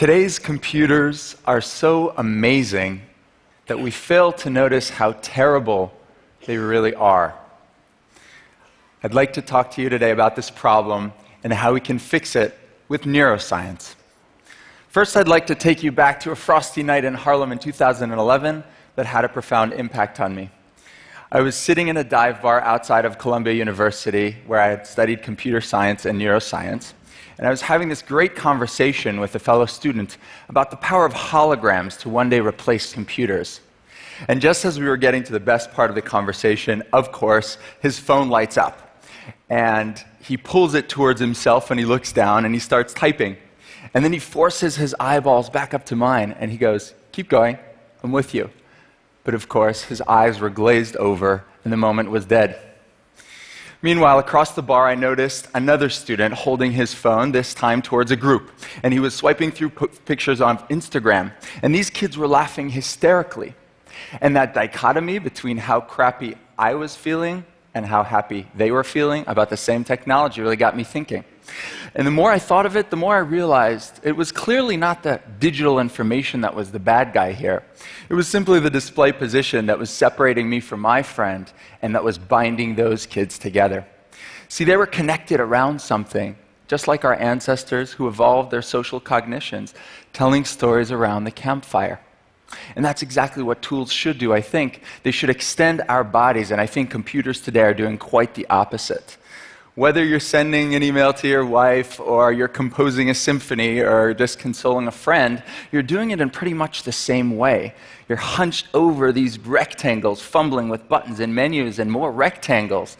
Today's computers are so amazing that we fail to notice how terrible they really are. I'd like to talk to you today about this problem and how we can fix it with neuroscience. First, I'd like to take you back to a frosty night in Harlem in 2011 that had a profound impact on me. I was sitting in a dive bar outside of Columbia University where I had studied computer science and neuroscience, and I was having this great conversation with a fellow student about the power of holograms to one day replace computers. And just as we were getting to the best part of the conversation, of course, his phone lights up. And he pulls it towards himself and he looks down and he starts typing. And then he forces his eyeballs back up to mine and he goes, "Keep going, I'm with you." But of course, his eyes were glazed over and the moment was dead. Meanwhile, across the bar, I noticed another student holding his phone, this time towards a group. And he was swiping through pictures on Instagram. And these kids were laughing hysterically. And that dichotomy between how crappy I was feeling and how happy they were feeling about the same technology really got me thinking. And the more I thought of it, the more I realized it was clearly not the digital information that was the bad guy here. It was simply the display position that was separating me from my friend and that was binding those kids together. See, they were connected around something, just like our ancestors who evolved their social cognitions, telling stories around the campfire. And that's exactly what tools should do, I think. They should extend our bodies, and I think computers today are doing quite the opposite. Whether you're sending an email to your wife, or you're composing a symphony, or just consoling a friend, you're doing it in pretty much the same way. You're hunched over these rectangles, fumbling with buttons and menus and more rectangles.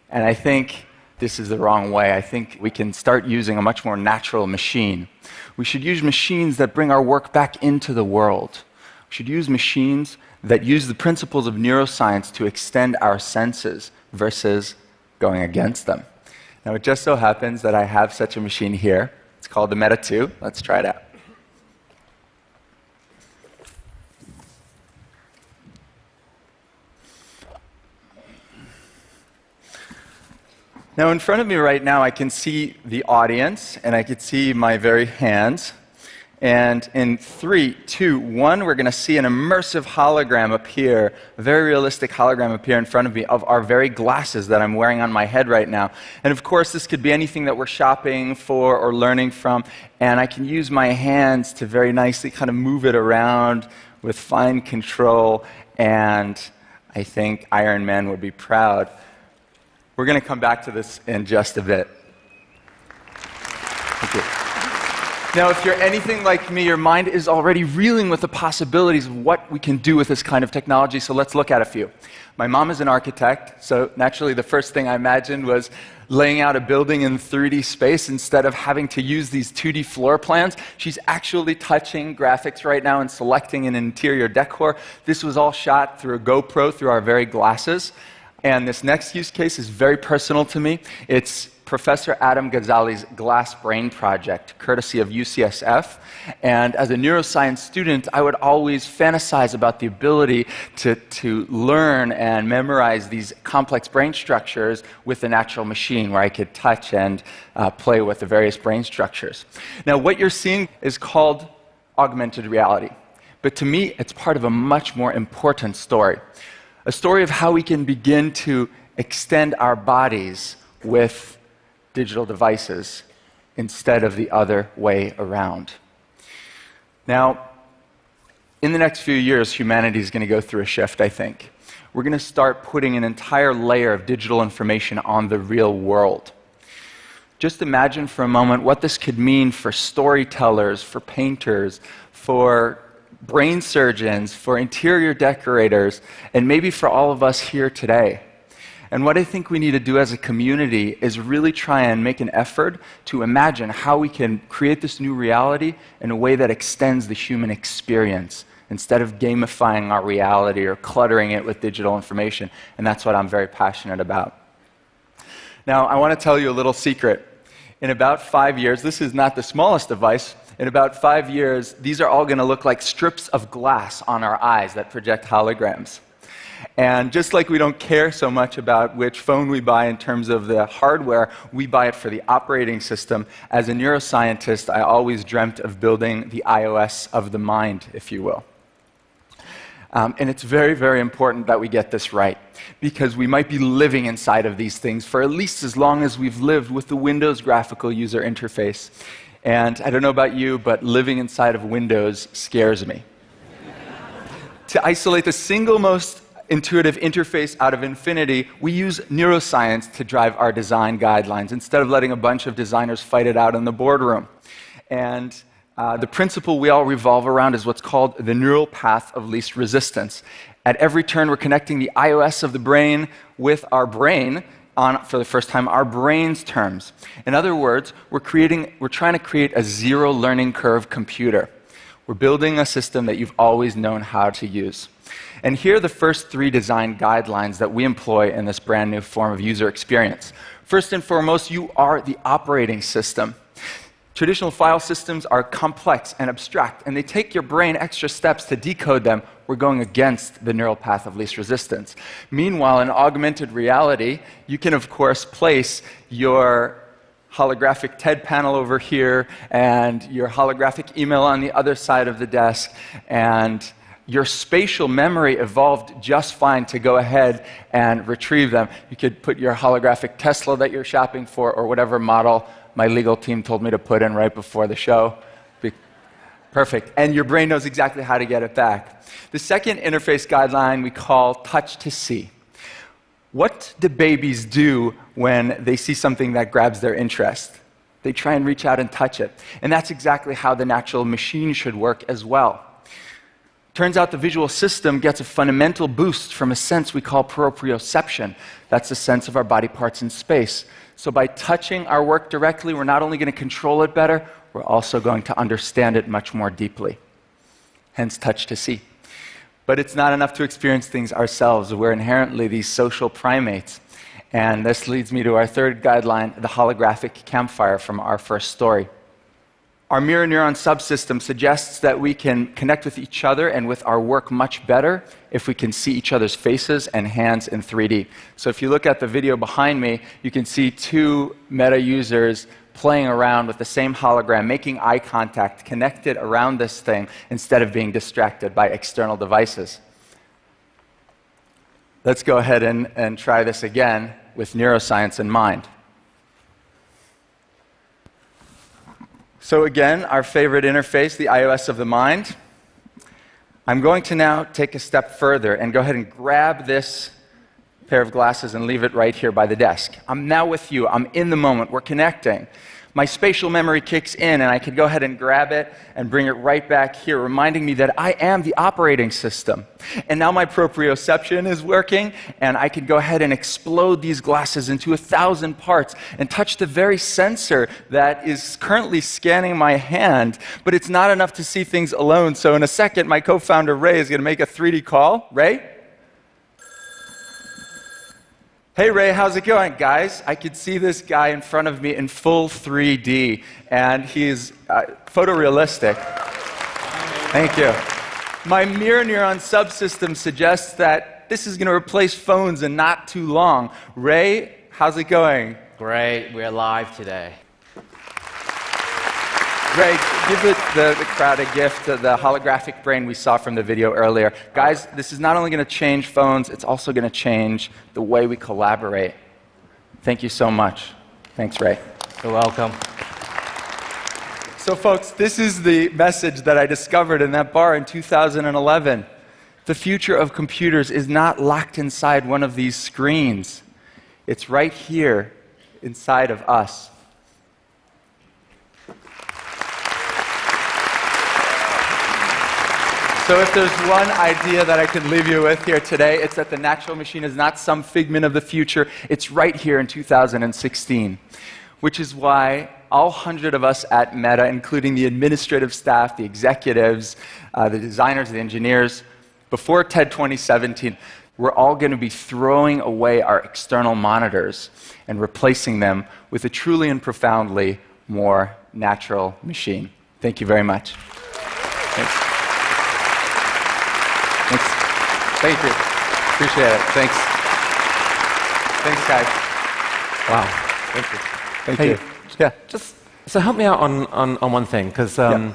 And I think this is the wrong way. I think we can start using a much more natural machine. We should use machines that bring our work back into the world. We should use machines that use the principles of neuroscience to extend our senses versus going against them. Now, it just so happens that I have such a machine here. It's called the Meta 2. Let's try it out. Now, in front of me right now, I can see the audience, and I can see my very hands. And in 3, 2, 1, we're going to see an immersive hologram appear, a very realistic hologram appear in front of me of our very glasses that I'm wearing on my head right now. And of course, this could be anything that we're shopping for or learning from. And I can use my hands to very nicely kind of move it around with fine control. And I think Iron Man would be proud. We're going to come back to this in just a bit. Thank you. Now, if you're anything like me, your mind is already reeling with the possibilities of what we can do with this kind of technology, so let's look at a few. My mom is an architect, so naturally the first thing I imagined was laying out a building in 3D space instead of having to use these 2D floor plans. She's actually touching graphics right now and selecting an interior decor. This was all shot through a GoPro, through our very glasses. And this next use case is very personal to me. It's Professor Adam Ghazali's Glass Brain project, courtesy of UCSF. And as a neuroscience student, I would always fantasize about the ability to learn and memorize these complex brain structures with a natural machine where I could touch and play with the various brain structures. Now, what you're seeing is called augmented reality. But to me, it's part of a much more important story. A story of how we can begin to extend our bodies with digital devices instead of the other way around. Now, in the next few years, humanity is going to go through a shift, I think. We're going to start putting an entire layer of digital information on the real world. Just imagine for a moment what this could mean for storytellers, for painters, for brain surgeons, for interior decorators, and maybe for all of us here today. And what I think we need to do as a community is really try and make an effort to imagine how we can create this new reality in a way that extends the human experience instead of gamifying our reality or cluttering it with digital information. And that's what I'm very passionate about. Now, I want to tell you a little secret. In about 5 years, this is not the smallest device, in about 5 years, these are all going to look like strips of glass on our eyes that project holograms. And just like we don't care so much about which phone we buy in terms of the hardware, we buy it for the operating system. As a neuroscientist, I always dreamt of building the iOS of the mind, if you will. And it's very, very important that we get this right, because we might be living inside of these things for at least as long as we've lived with the Windows graphical user interface. And I don't know about you, but living inside of Windows scares me. To isolate the single most intuitive interface out of infinity, we use neuroscience to drive our design guidelines instead of letting a bunch of designers fight it out in the boardroom. And the principle we all revolve around is what's called the neural path of least resistance. At every turn, we're connecting the iOS of the brain with our brain on, for the first time, our brain's terms. In other words, we're trying to create a zero learning curve computer. We're building a system that you've always known how to use. And here are the first 3 design guidelines that we employ in this brand new form of user experience. First and foremost, you are the operating system. Traditional file systems are complex and abstract, and they take your brain extra steps to decode them. We're going against the neural path of least resistance. Meanwhile, in augmented reality, you can, of course, place your holographic TED panel over here and your holographic email on the other side of the desk, and your spatial memory evolved just fine to go ahead and retrieve them. You could put your holographic Tesla that you're shopping for, or whatever model my legal team told me to put in right before the show. Perfect. And your brain knows exactly how to get it back. The second interface guideline we call touch to see. What do babies do when they see something that grabs their interest? They try and reach out and touch it. And that's exactly how the natural machine should work as well. Turns out the visual system gets a fundamental boost from a sense we call proprioception. That's the sense of our body parts in space. So by touching our work directly, we're not only going to control it better, we're also going to understand it much more deeply. Hence, touch to see. But it's not enough to experience things ourselves. We're inherently these social primates. And this leads me to our third guideline, the holographic campfire from our first story. Our mirror neuron subsystem suggests that we can connect with each other and with our work much better if we can see each other's faces and hands in 3D. So if you look at the video behind me, you can see 2 Meta users playing around with the same hologram, making eye contact, connected around this thing instead of being distracted by external devices. Let's go ahead and try this again with neuroscience in mind. So again, our favorite interface, the iOS of the mind. I'm going to now take a step further and go ahead and grab this pair of glasses and leave it right here by the desk. I'm now with you. I'm in the moment. We're connecting. My spatial memory kicks in, and I can go ahead and grab it and bring it right back here, reminding me that I am the operating system. And now my proprioception is working, and I can go ahead and explode these glasses into 1,000 parts and touch the very sensor that is currently scanning my hand. But it's not enough to see things alone. So in a second, my co-founder Ray is going to make a 3D call. Ray? Hey Ray, how's it going? Guys, I could see this guy in front of me in full 3D, and he's photorealistic. Thank you. My mirror neuron subsystem suggests that this is going to replace phones in not too long. Ray, how's it going? Great, we're live today. Ray, give the crowd a gift, the holographic brain we saw from the video earlier. Guys, this is not only going to change phones, it's also going to change the way we collaborate. Thank you so much. Thanks, Ray. You're welcome. So, folks, this is the message that I discovered in that bar in 2011. The future of computers is not locked inside one of these screens. It's right here inside of us. So if there's one idea that I could leave you with here today, it's that the natural machine is not some figment of the future. It's right here in 2016, which is why all 100 of us at Meta, including the administrative staff, the executives, the designers, the engineers, before TED 2017, we're all going to be throwing away our external monitors and replacing them with a truly and profoundly more natural machine. Thank you very much. Thanks. Thanks. Thank you. Appreciate it. Thanks. Thanks, guys. Wow. Thank you. Thank Hey, you. Yeah. So help me out on one thing, because there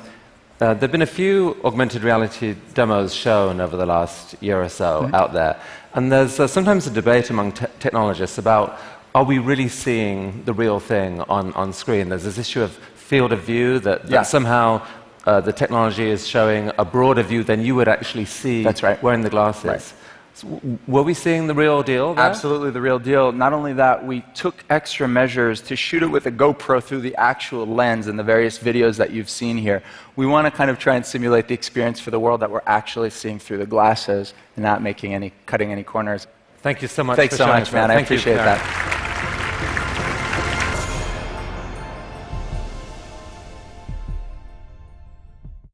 have been a few augmented reality demos shown over the last year or so out there. And there's sometimes a debate among technologists about, are we really seeing the real thing on screen? There's this issue of field of view, that somehow the technology is showing a broader view than you would actually see wearing the glasses. Right. So were we seeing the real deal there? Absolutely the real deal. Not only that, we took extra measures to shoot it with a GoPro through the actual lens in the various videos that you've seen here. We want to kind of try and simulate the experience for the world that we're actually seeing through the glasses and not cutting any corners. Thank you so much Thanks for so showing much, us man. that. I Thank you, appreciate Karen. that.